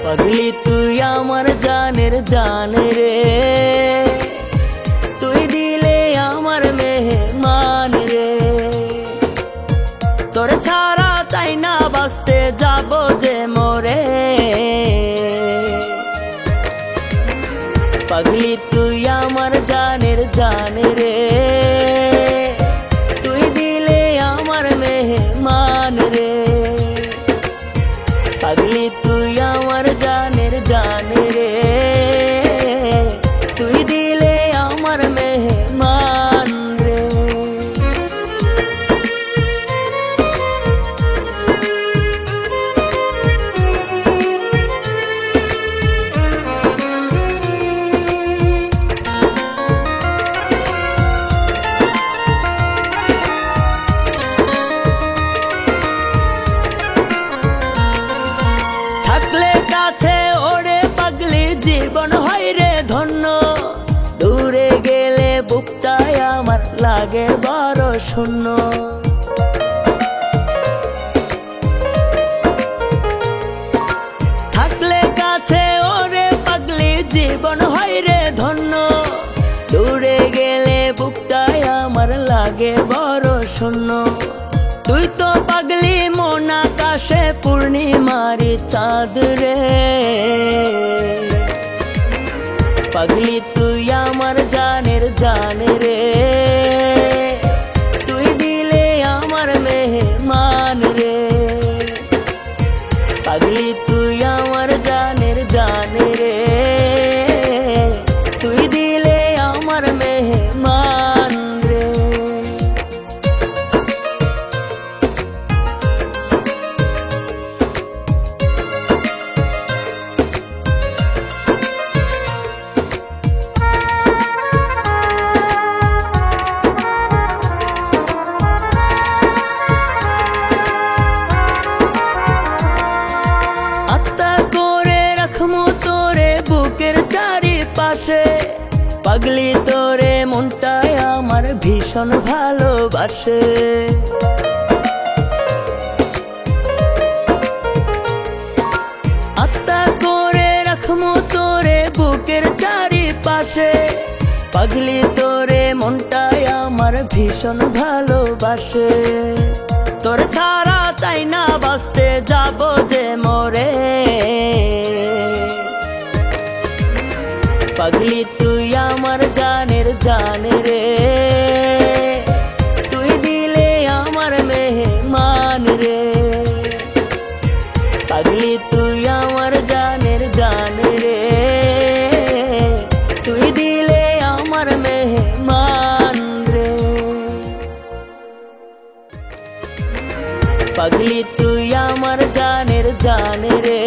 পাগলি তুই আমার জানের জান রে, তুই দিলে আমার মেহমান রে। তোর ছাড়া চাই না বাঁচতে যাব যে মোরে, পাগলি তুই আমার জানের জান রে, তুই দিলে আমার মেহমান রে। পাগলি তুই আমার জানের জান রে, তুই দিলে আমার মেহমান রে। থাকলে কাছে ওরে পাগলি জীবন হয় রে ধন্য, দূরে গেলে বুকটায় আমার লাগে বড় শূন্য। থাকলে কাছে ওরে পাগলি জীবন হয় রে ধন্য, দূরে গেলে বুকটায় আমার লাগে বড় শূন্য। তুই তো পাগলি মন আকাশে পূর্ণিমারি চাঁদ রে, পাগলি তুই আমার জানের জান রে, তুই দিলে আমার মেহমান রে। পাগলি তুই আমার জানের জান রে, তুই দিলে আমার মেহমান রে। বুকের চারিপাশে পাগলি তোরে মনটায় আমার ভীষণ ভালোবাসে। আত্মা করে রাখমু তোরে বুকের চারিপাশে, পাগলি তোরে মনটায় আমার ভীষণ ভালোবাসে। তোর ছাড়া চাই না বাঁচতে যাব যে মোরে, পাগলি তুই আমার জানের জান রে, তুই দিলে আমার মেহমান রে। পাগলি তুই আমার জানের জান রে, তুই দিলে আমার মেহমান রে। পাগলি তুই আমার জানের জান রে,